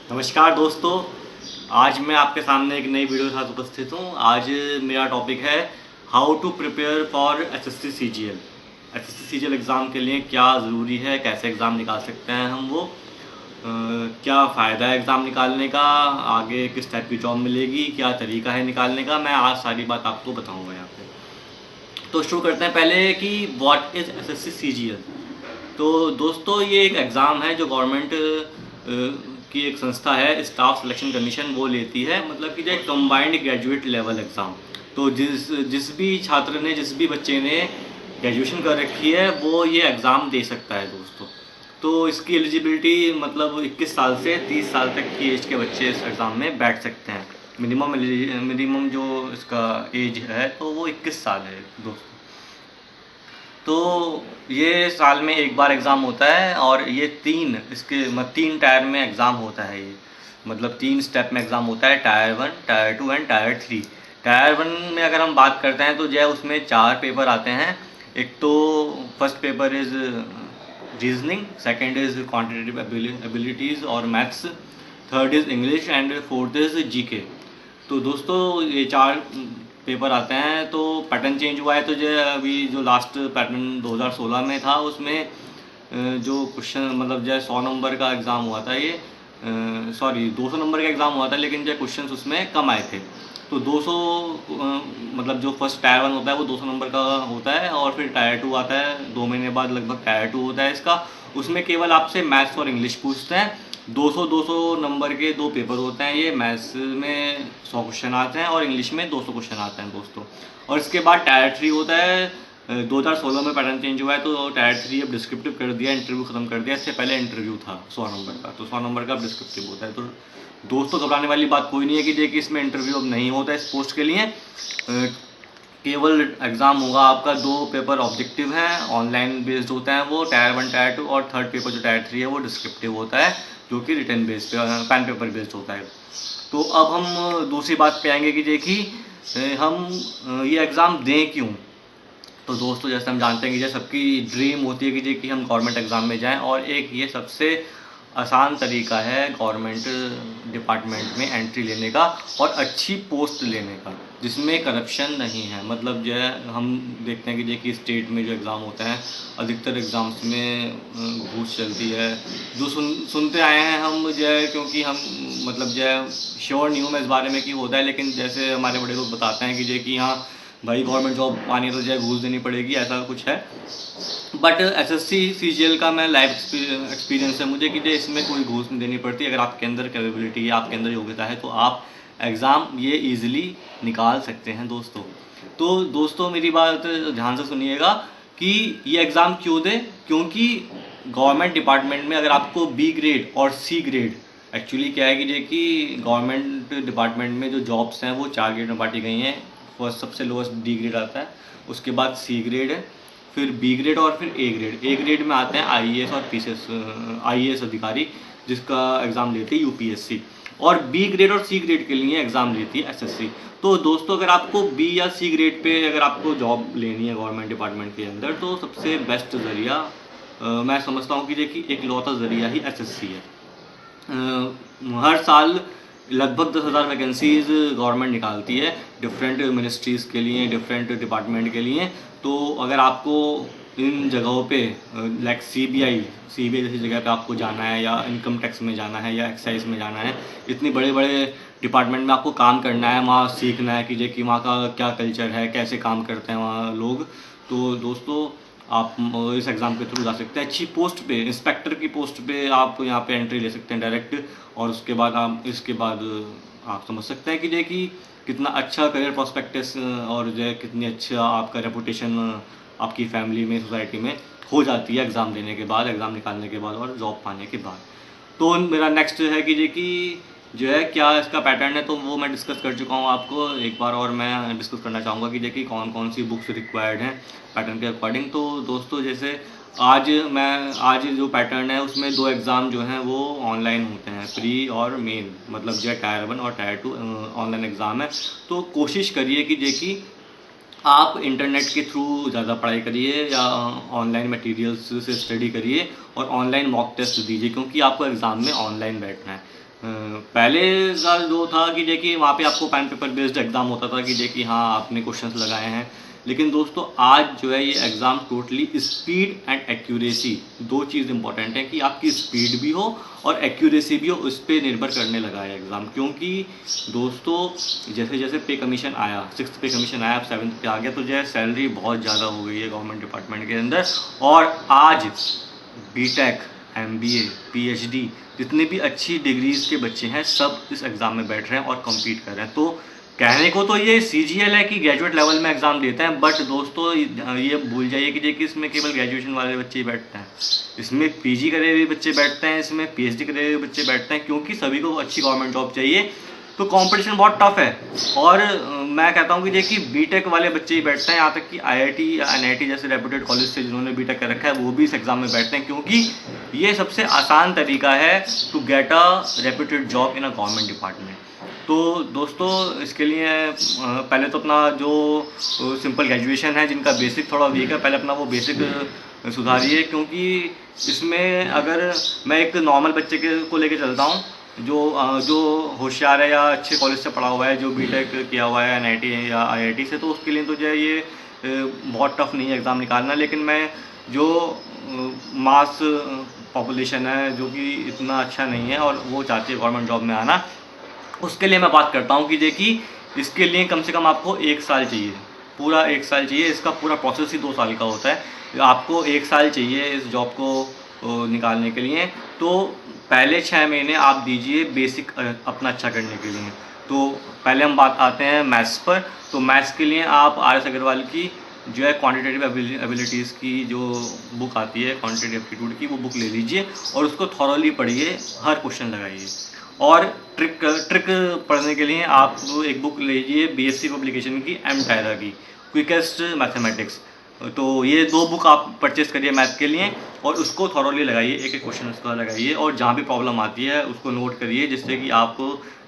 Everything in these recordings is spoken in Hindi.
नमस्कार दोस्तों। आज मैं आपके सामने एक नई वीडियो के साथ उपस्थित हूँ। आज मेरा टॉपिक है how to prepare for SSC CGL. SSC CGL exam के लिए क्या ज़रूरी है, कैसे एग्ज़ाम निकाल सकते हैं हम वो, क्या फ़ायदा है एग्ज़ाम निकालने का, आगे किस टाइप की जॉब मिलेगी, क्या तरीका है निकालने का, मैं आज सारी बात आपको बताऊँगा यहाँ पे। तो शुरू करते हैं पहले कि व्हाट इज़ एसएससी सीजीएल। तो दोस्तों ये एक एग्ज़ाम है जो गवर्नमेंट की एक संस्था है, स्टाफ सिलेक्शन कमीशन, वो लेती है। मतलब कि जो एक कंबाइंड ग्रेजुएट लेवल एग्ज़ाम। तो जिस भी छात्र ने, जिस भी बच्चे ने ग्रेजुएशन कर रखी है वो ये एग्ज़ाम दे सकता है दोस्तों। तो इसकी एलिजिबिलिटी मतलब 21 साल से 30 साल तक की एज के बच्चे इस एग्ज़ाम में बैठ सकते हैं। मिनिमम जो इसका एज है तो वो 21 साल है दोस्तों। तो ये साल में एक बार एग्ज़ाम होता है और ये तीन टायर में एग्ज़ाम होता है। ये मतलब 3 स्टेप में एग्ज़ाम होता है, tyre 1, tyre 2 and tyre 3। Tyre 1 में अगर हम बात करते हैं तो जो उसमें 4 पेपर आते हैं। एक तो first paper is reasoning, second is quantitative abilities और maths, third is English and fourth is GK. तो दोस्तों ये 4 पेपर आते हैं। तो पैटर्न चेंज हुआ है। तो जो अभी जो लास्ट पैटर्न 2016 में था उसमें जो क्वेश्चन मतलब जो 100 नंबर का एग्ज़ाम हुआ था, ये 200 नंबर का एग्ज़ाम हुआ था, लेकिन जो क्वेश्चंस उसमें कम आए थे। तो 200 मतलब जो फर्स्ट टायर 1 होता है वो 200 नंबर का होता है और फिर टायर 2 आता है 2 महीने बाद लगभग टायर 2 होता है इसका। उसमें केवल आपसे मैथ्स और इंग्लिश पूछते हैं। 200 नंबर के 2 पेपर होते हैं। ये मैथ्स में 100 क्वेश्चन आते हैं और इंग्लिश में 200 क्वेश्चन आते हैं दोस्तों। और इसके बाद टायर 3 होता है। 2016 में पैटर्न चेंज हुआ है तो टायर 3 अब डिस्क्रिप्टिव कर दिया, इंटरव्यू खत्म कर दिया। इससे पहले इंटरव्यू था 100 नंबर का, तो 100 नंबर का डिस्क्रिप्टिव होता है। तो दोस्तों घबराने वाली बात कोई नहीं है कि देखिए इसमें इंटरव्यू अब नहीं होता है इस पोस्ट के लिए। केवल एग्ज़ाम होगा आपका। 2 पेपर ऑब्जेक्टिव हैं, ऑनलाइन बेस्ड होता है वो, टायर 1 टायर 2, और थर्ड पेपर जो टायर 3 है वो डिस्क्रिप्टिव होता है, जो कि रिटन बेस्ड पे पैन पेपर बेस्ड होता है। तो अब हम दूसरी बात पे आएंगे कि देखिए हम ये एग्ज़ाम दें क्यों। तो दोस्तों जैसे हम जानते हैं कि जैसे सबकी ड्रीम होती है कि देखिए हम गवर्नमेंट एग्ज़ाम में जाएं, और एक ये सबसे आसान तरीका है गवर्नमेंट डिपार्टमेंट में एंट्री लेने का और अच्छी पोस्ट लेने का, जिसमें करप्शन नहीं है। मतलब जो है हम देखते हैं कि देखिए स्टेट में जो एग्ज़ाम होता है, अधिकतर एग्ज़ाम्स में घूस चलती है। जो सुनते आए हैं हम जो है, क्योंकि हम मतलब जो है श्योर नहीं हूँ मैं इस बारे में कि होता है, लेकिन जैसे हमारे बड़े लोग बताते हैं कि जो कि यहाँ भाई गवर्नमेंट जॉब पानी तो जो है घूस देनी पड़ेगी, ऐसा कुछ है। बट एसएससी सीजीएल का मैं लाइव एक्सपीरियंस है मुझे कि जो इसमें कोई घूस नहीं देनी पड़ती। अगर आपके अंदर कैपेबिलिटी है, आपके अंदर योग्यता है, तो आप एग्ज़ाम ये ईज़िली निकाल सकते हैं दोस्तों। तो दोस्तों मेरी बात ध्यान से सुनिएगा कि ये एग्ज़ाम क्यों दें। क्योंकि गवर्नमेंट डिपार्टमेंट में अगर आपको बी ग्रेड और सी ग्रेड, एक्चुअली क्या है कि देखिए गवर्नमेंट डिपार्टमेंट में जो जॉब्स हैं वो 4 ग्रेड में बांटी गई हैं। फर्स्ट सबसे लोएस्ट डी ग्रेड आता है, उसके बाद सी ग्रेड है, फिर बी ग्रेड और फिर ए ग्रेड। ए ग्रेड में आते हैं आईएएस और पीसीएस, आईएएस अधिकारी, जिसका एग्ज़ाम लेती है यूपीएससी। और बी ग्रेड और सी ग्रेड के लिए एग्ज़ाम लेती है एसएससी। तो दोस्तों अगर आपको बी या सी ग्रेड पे अगर आपको जॉब लेनी है गवर्नमेंट डिपार्टमेंट के अंदर, तो सबसे बेस्ट ज़रिया मैं समझता हूँ कि देखिए एक लौता ज़रिया ही एसएससी है। हर साल लगभग 10,000 वैकेंसीज़ गवर्नमेंट निकालती है डिफरेंट मिनिस्ट्रीज़ के लिए, डिफरेंट डिपार्टमेंट के लिए। तो अगर आपको इन जगहों पे लाइक सीबीआई जैसी जगह पे आपको जाना है, या इनकम टैक्स में जाना है, या एक्साइज में जाना है, इतनी बड़े बड़े डिपार्टमेंट में आपको काम करना है, वहाँ सीखना है कि कि वहाँ का क्या कल्चर है, कैसे काम करते हैं वहाँ लोग। तो दोस्तों आप इस एग्ज़ाम के थ्रू जा सकते हैं। अच्छी पोस्ट पे, इंस्पेक्टर की पोस्ट पे आप यहाँ पे एंट्री ले सकते हैं डायरेक्ट। और उसके बाद आप इसके बाद आप समझ सकते हैं कि देखिए कितना अच्छा करियर प्रोस्पेक्टस और जो है कितनी अच्छा आपका रेपुटेशन आपकी फैमिली में, सोसाइटी में हो जाती है एग्ज़ाम देने के बाद, एग्ज़ाम निकालने के बाद और जॉब पाने के बाद। तो मेरा नेक्स्ट है कि देखिए जो है क्या इसका पैटर्न है, तो वो मैं डिस्कस कर चुका हूँ आपको एक बार, और मैं डिस्कस करना चाहूँगा कि देखिए कौन कौन सी बुक्स रिक्वायर्ड हैं पैटर्न के अकॉर्डिंग। तो दोस्तों जैसे आज जो पैटर्न है उसमें 2 एग्ज़ाम जो हैं वो ऑनलाइन होते हैं, प्री और मेन। मतलब जो टायर 1 और टायर 2 ऑनलाइन एग्ज़ाम है। तो कोशिश करिए कि देखिए आप इंटरनेट के थ्रू ज़्यादा पढ़ाई करिए या ऑनलाइन मटेरियल्स से स्टडी करिए और ऑनलाइन मॉक टेस्ट दीजिए, क्योंकि आपको एग्ज़ाम में ऑनलाइन बैठना है। पहले का जो था कि देखिए वहाँ पे आपको पेन पेपर बेस्ड एग्ज़ाम होता था कि देखिए हाँ आपने क्वेश्चंस लगाए हैं, लेकिन दोस्तों आज जो है ये exam totally speed and accuracy, दो चीज़ इंपॉर्टेंट है कि आपकी स्पीड भी हो और एक्यूरेसी भी हो, उस पर निर्भर करने लगा है एग्ज़ाम। क्योंकि दोस्तों जैसे जैसे पे कमीशन आया, 6th पे कमीशन आया, अब 7th पे आ गया, तो जो है सैलरी बहुत ज़्यादा हो गई है गवर्नमेंट डिपार्टमेंट के अंदर। और आज बीटेक, एमबीए, पीएचडी, जितने भी अच्छी डिग्रीज के बच्चे हैं सब इस एग्ज़ाम में बैठ रहे हैं और कम्पीट कर रहे हैं। तो कहने को तो ये सीजीएल है कि ग्रेजुएट लेवल में एग्ज़ाम देते हैं, बट दोस्तों ये भूल जाइए कि देखिए इसमें केवल ग्रेजुएशन वाले बच्चे ही बैठते हैं, इसमें पीजी करे हुए बच्चे बैठते हैं, इसमें पीएचडी करे हुए बच्चे बैठते हैं, क्योंकि सभी को अच्छी गवर्नमेंट जॉब चाहिए। तो कंपटीशन बहुत टफ है। और मैं कहता हूँ कि देखिए बीटेक वाले बच्चे ही बैठते हैं, यहाँ तक कि आईआईटी या एनआईटी जैसे रेप्यूटेड कॉलेज से जिन्होंने बीटेक कर रखा है वो भी इस एग्ज़ाम में बैठते हैं, क्योंकि ये सबसे आसान तरीका है to get a reputed job in a government department. तो दोस्तों इसके लिए पहले तो अपना जो सिंपल ग्रेजुएशन है, जिनका बेसिक थोड़ा वीक है, पहले अपना वो बेसिक सुधारिए। क्योंकि इसमें अगर मैं एक नॉर्मल बच्चे को लेके चलता हूँ जो होशियार है या अच्छे कॉलेज से पढ़ा हुआ है, जो बीटेक किया हुआ है एनआईटी या आईआईटी से, तो उसके लिए तो जो है ये बहुत टफ नहीं है एग्ज़ाम निकालना। लेकिन मैं जो मास पॉपुलेशन है जो कि इतना अच्छा नहीं है और वो चाहती है गवर्नमेंट जॉब में आना, उसके लिए मैं बात करता हूँ कि देखिए इसके लिए कम से कम आपको 1 साल चाहिए, पूरा 1 साल चाहिए। इसका पूरा प्रोसेस ही 2 साल का होता है। आपको 1 साल चाहिए इस जॉब को निकालने के लिए। तो पहले 6 महीने आप दीजिए बेसिक अपना अच्छा करने के लिए। तो पहले हम बात आते हैं मैथ्स पर। तो मैथ्स के लिए आप RS अग्रवाल की जो है क्वांटिटेटिव एबिलिटीज़ की जो बुक आती है, क्वांटिटेटिव एप्टीट्यूड की, वो बुक ले लीजिए और उसको थॉरोली पढ़िए, हर क्वेश्चन लगाइए। और ट्रिक पढ़ने के लिए आप एक बुक लीजिए BSc पब्लिकेशन की, एम टायरा की क्विकेस्ट मैथमेटिक्स। तो ये 2 बुक आप परचेस करिए मैथ के लिए और उसको थॉरोली लगाइए, एक एक क्वेश्चन उसका लगाइए और जहाँ भी प्रॉब्लम आती है उसको नोट करिए, जिससे कि आप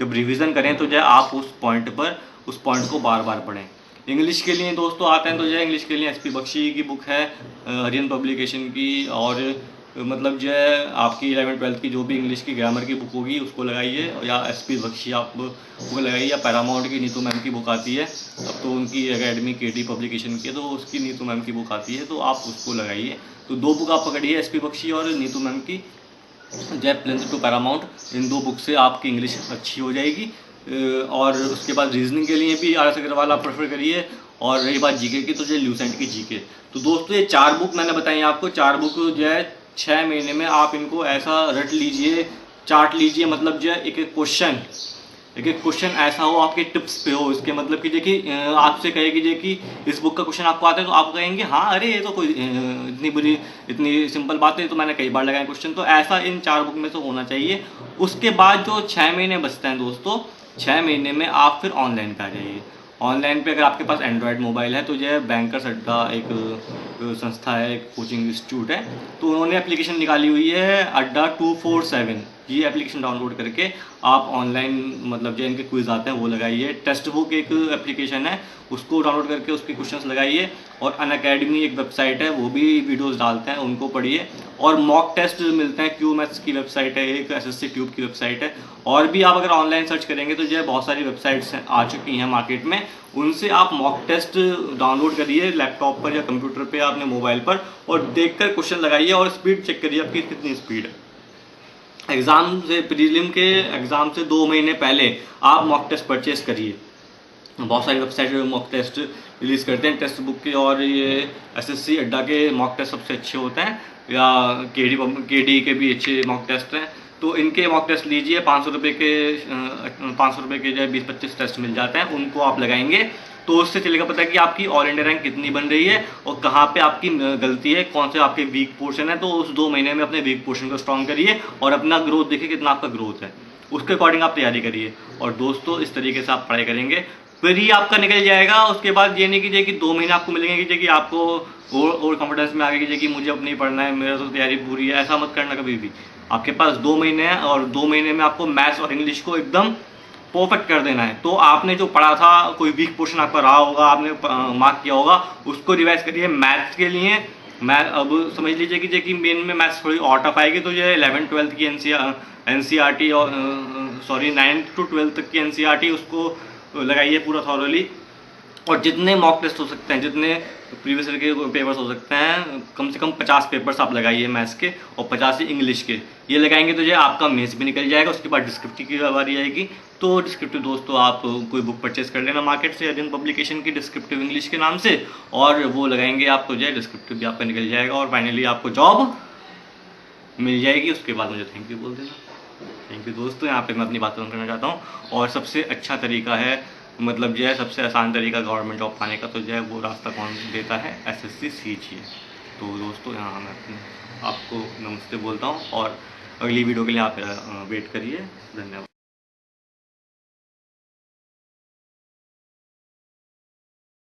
जब रिवीजन करें तो जो है आप उस पॉइंट को बार बार पढ़ें। इंग्लिश के लिए दोस्तों आते हैं तो जो है इंग्लिश के लिए SP बख्शी की बुक है, हरियन पब्लिकेशन की। और मतलब जो है आपकी 11th-12th की जो भी इंग्लिश की ग्रामर की बुक होगी उसको लगाइए, या SP बख्शी आप बुक लगाइए, या पैरामाउंट की नीतू मैम की बुक आती है, अब तो उनकी एकेडमी KD पब्लिकेशन की है, तो उसकी नीतू मैम की बुक आती है, तो आप उसको लगाइए। तो 2 बुक आप पकड़िए, SP बख्शी और नीतू मैम की, जय प्लेन्स टू पैरामाउंट। इन 2 बुक से आपकी इंग्लिश अच्छी हो जाएगी। और उसके बाद रीजनिंग के लिए भी RS अग्रवाल आप प्रेफर करिए। और रही बात जीके की, तो जो ल्यूसेंट की जीके। तो दोस्तों ये 4 बुक मैंने बताई आपको, 4 बुक जो है 6 महीने में आप इनको ऐसा रट लीजिए, चार्ट लीजिए, मतलब जो है एक एक क्वेश्चन ऐसा हो आपके टिप्स पे हो। इसके मतलब कि देखिए आपसे कहेगी जे कि इस बुक का क्वेश्चन आपको आता है, तो आप कहेंगे हाँ अरे ये तो कोई इतनी सिंपल बात है, तो मैंने कई बार लगाया क्वेश्चन। तो ऐसा इन 4 बुक में तो होना चाहिए। उसके बाद जो 6 महीने बचते हैं दोस्तों, 6 महीने में आप फिर ऑनलाइन पे आ जाइए। ऑनलाइन पे अगर आपके पास एंड्रॉयड मोबाइल है तो जो है बैंकर्स अड्डा एक संस्था है, एक कोचिंग इंस्टीट्यूट है, तो उन्होंने एप्लीकेशन निकाली हुई है अड्डा 247। ये एप्लीकेशन डाउनलोड करके आप ऑनलाइन मतलब जो इनके क्विज आते हैं वो लगाइए। टेक्स्ट बुक एक एप्लीकेशन है, उसको डाउनलोड करके उसके क्वेश्चंस लगाइए। और अनअकैडमी एक वेबसाइट है, वो भी वीडियोस डालते हैं, उनको पढ़िए। और मॉक टेस्ट मिलते हैं, क्यूमैथ्स की वेबसाइट है, एक SSC ट्यूब की वेबसाइट है। और भी आप अगर ऑनलाइन सर्च करेंगे तो जो है बहुत सारी वेबसाइट्स आ चुकी हैं मार्केट में, उनसे आप मॉक टेस्ट डाउनलोड करिए लैपटॉप पर या कंप्यूटर पर या अपने मोबाइल पर, और देखकर क्वेश्चन लगाइए और स्पीड चेक करिए आपकी कितनी स्पीड है। एग्ज़ाम से, प्रीलिम के एग्ज़ाम से 2 महीने पहले आप मॉक टेस्ट परचेस करिए। बहुत सारी वेबसाइट मॉक टेस्ट रिलीज़ करते हैं टेक्स्ट बुक के, और ये SSC अड्डा के मॉक टेस्ट सबसे अच्छे होते हैं, या KD के भी अच्छे मॉक टेस्ट हैं। तो इनके मॉक टेस्ट लीजिए, 500 रुपये के जो है 20-25 टेस्ट मिल जाते हैं, उनको आप लगाएंगे तो उससे चलेगा पता है कि आपकी ऑल इंडिया रैंक कितनी बन रही है और कहाँ पे आपकी गलती है, कौन से आपके वीक पोर्शन है। तो उस 2 महीने में अपने वीक पोर्शन को स्ट्रॉन्ग करिए और अपना ग्रोथ देखिए कितना आपका ग्रोथ है, उसके अकॉर्डिंग आप तैयारी करिए। और दोस्तों इस तरीके से आप पढ़ाई करेंगे फिर ही आपका निकल जाएगा। उसके बाद ये नहीं कीजिए कि 2 महीने आपको मिलेंगे कि आपको और कॉन्फिडेंस में आगे कीजिए कि मुझे अब नहीं पढ़ना है, मेरा तो तैयारी पूरी है। ऐसा मत करना कभी भी। आपके पास 2 महीने हैं और 2 महीने में आपको मैथ्स और इंग्लिश को एकदम परफेक्ट कर देना है। तो आपने जो पढ़ा था, कोई वीक पोर्शन आपका रहा होगा, आपने मार्क किया होगा, उसको रिवाइज करिए। मैथ्स के लिए मैं अब समझ लीजिए कि जो मेन में मैथ्स थोड़ी और टफ आएगी, तो जो है 11th-12th की एनसीईआरटी और सॉरी 9th to 12th तक की एनसीईआरटी उसको लगाइए पूरा थॉरली। और जितने मॉक टेस्ट हो सकते हैं, जितने प्रीवियस ईयर के पेपर्स हो सकते हैं, कम से कम 50 पेपर्स आप लगाइए मैथ्स के और 50 ही इंग्लिश के। ये लगाएंगे तो जो आपका मेंस भी निकल जाएगा। उसके बाद डिस्क्रिप्टिव की बारी आएगी, तो डिस्क्रिप्टिव दोस्तों आप कोई बुक परचेस कर लेना मार्केट से, अरिहंत पब्लिकेशन की डिस्क्रिप्टिव इंग्लिश के नाम से, और वो लगाएंगे आपको जो है डिस्क्रिप्टिव भी आपका निकल जाएगा और फाइनली आपको जॉब मिल जाएगी। उसके बाद मुझे थैंक यू बोल देना। थैंक यू दोस्तों। यहाँ पे मैं अपनी बात करना चाहता हूँ, और सबसे अच्छा तरीका है, मतलब जो है सबसे आसान तरीका गवर्नमेंट जॉब पाने का, तो जो है वो रास्ता कौन देता है? SSC CGL. तो दोस्तों यहाँ मैं आपको नमस्ते बोलता हूँ, और अगली वीडियो के लिए आप वेट करिए। धन्यवाद।